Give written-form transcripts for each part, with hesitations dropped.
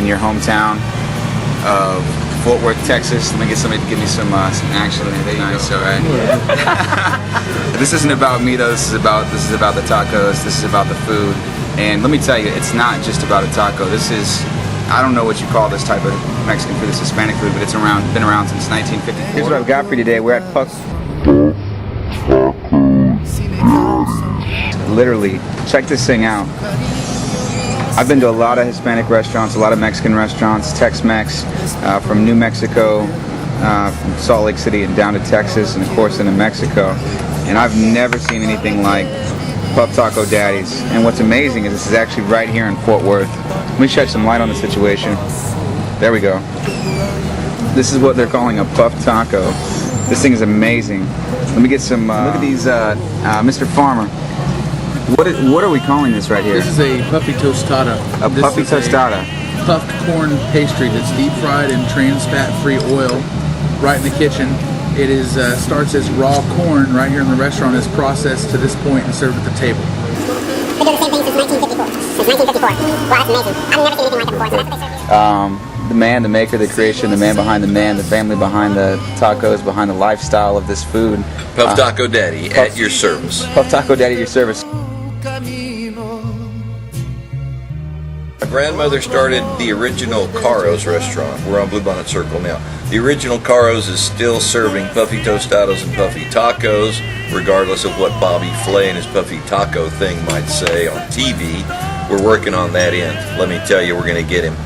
in your hometown of Fort Worth, Texas. Let me get somebody to give me some action. There you nice, all right. This isn't about me though. This is about the tacos. This is about the food. And let me tell you, it's not just about a taco. This is, I don't know what you call this type of Mexican food, this Hispanic food, but it's been around since 1954. Here's what I've got for you today. We're at Puffy. Literally, check this thing out. I've been to a lot of Hispanic restaurants, a lot of Mexican restaurants, Tex-Mex, from New Mexico, from Salt Lake City and down to Texas, and of course into Mexico. And I've never seen anything like Puff Taco Daddy's. And what's amazing is this is actually right here in Fort Worth. Let me shed some light on the situation. There we go. This is what they're calling a Puff Taco. This thing is amazing. Let me get some, look at these, Mr. Farmer. What are we calling this right here? This is a Puffy tostada. A Puffy tostada. Puffed corn pastry that's deep fried in trans fat-free oil right in the kitchen. It is starts as raw corn right here in the restaurant, is processed to this point and served at the table. They do the same thing since 1954. Since 1954. Wow, that's amazing. I've never seen anything like it before. So that's what they serve. The man, the maker, the creation, the man behind the man, the family behind the tacos, behind the lifestyle of this food. Puff Taco Daddy at your service. Puff Taco Daddy at your service. My grandmother started the original Caro's restaurant. We're on Bluebonnet Circle now. The original Caro's is still serving Puffy Tostados and Puffy Tacos, regardless of what Bobby Flay and his Puffy Taco thing might say on TV. We're working on that end. Let me tell you, we're going to get him.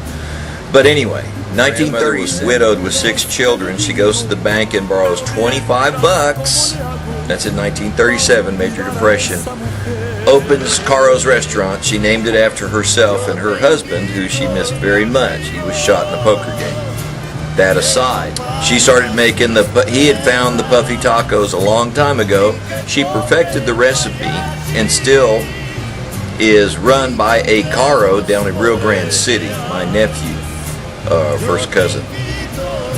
But anyway, 1930s, widowed with 6 children. She goes to the bank and borrows 25 bucks. That's in 1937, Major Depression. Opens Caro's restaurant. She named it after herself and her husband, who she missed very much. He was shot in a poker game. That aside, she started making he had found the Puffy Tacos a long time ago. She perfected the recipe and still is run by a Caro down in Rio Grande City. My nephew, first cousin,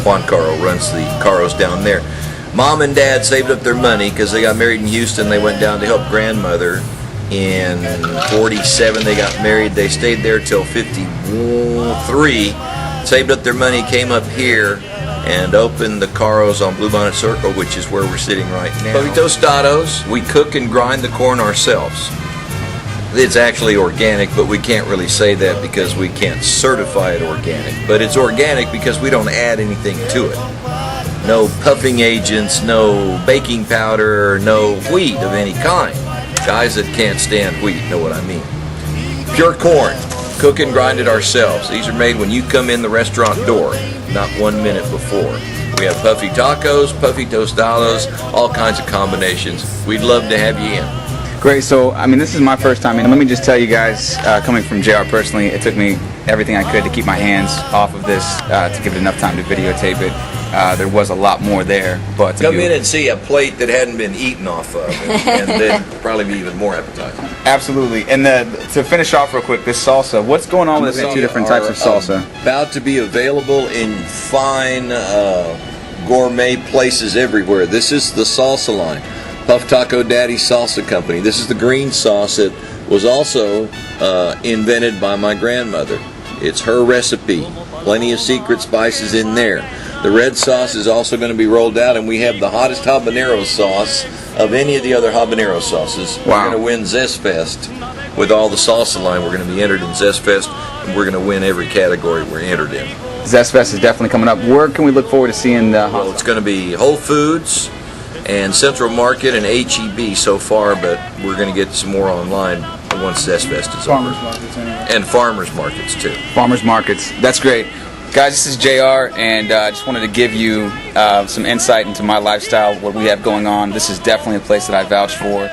Juan Caro, runs the Caros down there. Mom and Dad saved up their money because they got married in Houston. They went down to help grandmother. In 47 they got married. They stayed there till 53, saved up their money, came up here and opened the Caro's on Bluebonnet Circle, which is where we're sitting right now. Puffy Tostados, we cook and grind the corn ourselves. It's actually organic, but we can't really say that because we can't certify it organic. But it's organic because we don't add anything to it. No puffing agents, no baking powder, no wheat of any kind. Guys that can't stand wheat know what I mean. Pure corn, cook and grind it ourselves. These are made when you come in the restaurant door, not 1 minute before. We have Puffy Tacos, Puffy Tostados, all kinds of combinations. We'd love to have you in. Great, so I mean, this is my first time in. Let me just tell you guys, coming from JR personally, it took me everything I could to keep my hands off of this, to give it enough time to videotape it. There was a lot more there, but come in and see a plate that hadn't been eaten off of, and then probably be even more appetizing. Absolutely. And to finish off real quick, this salsa, what's going on with the 2 different types of salsa? About to be available in fine gourmet places everywhere. This is the salsa line, Puff Taco Daddy Salsa Company. This is the green sauce that was also invented by my grandmother. It's her recipe. Plenty of secret spices in there. The red sauce is also going to be rolled out, and we have the hottest habanero sauce of any of the other habanero sauces. Wow. We're going to win Zest Fest with all the salsa line. We're going to be entered in Zest Fest, and we're going to win every category we're entered in. Zest Fest is definitely coming up. Where can we look forward to seeing the Well, it's going to be Whole Foods and Central Market and HEB so far, but we're going to get some more online once Zest Fest is over. Farmers markets anyway. And farmers markets too. Farmers markets. That's great. Guys, this is JR, and I just wanted to give you some insight into my lifestyle, what we have going on. This is definitely a place that I vouch for.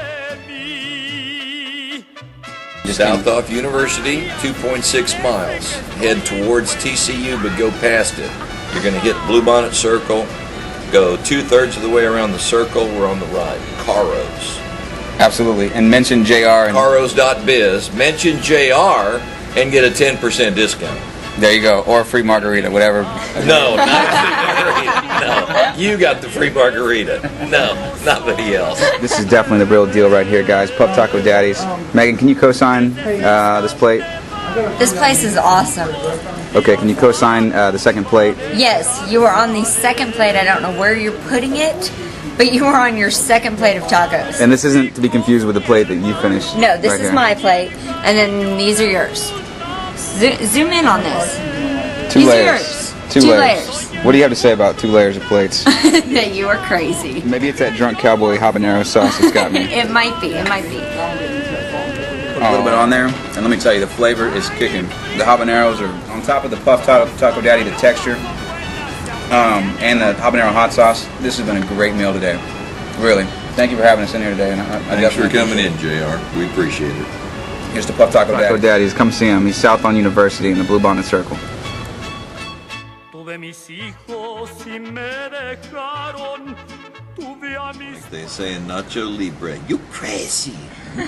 South off University, 2.6 miles. Head towards TCU, but go past it. You're going to hit Bluebonnet Circle, go 2/3 of the way around the circle. We're on the right. Caro's. Absolutely. And mention JR. Caros.biz. Mention JR and get a 10% discount. There you go. Or a free margarita, whatever. No, not a free margarita. No, you got the free margarita. No, nobody else. This is definitely the real deal right here, guys. Puff Taco Daddies. Megan, can you co-sign this plate? This place is awesome. Okay, can you co-sign the second plate? Yes, you are on the second plate. I don't know where you're putting it, but you are on your second plate of tacos. And this isn't to be confused with the plate that you finished. No, this right is here. my plate, and then these are yours. Zoom in on this. Two These are layers. yours. Two Two layers. layers. What do you have to say about 2 layers of plates? That you are crazy. Maybe it's that drunk cowboy habanero sauce that's got me. It might be. It might be. Put a little bit on there, and let me tell you, the flavor is kicking. The habaneros are on top of the Puff Taco Daddy, the texture, and the habanero hot sauce. This has been a great meal today. Really. Thank you for having us in here today. And I Thanks for definitely coming in, JR. We appreciate it. Here's the Puff Taco Daddies. Come see him. He's south on University in the Blue Bonnet Circle. They say in Nacho Libre, you crazy.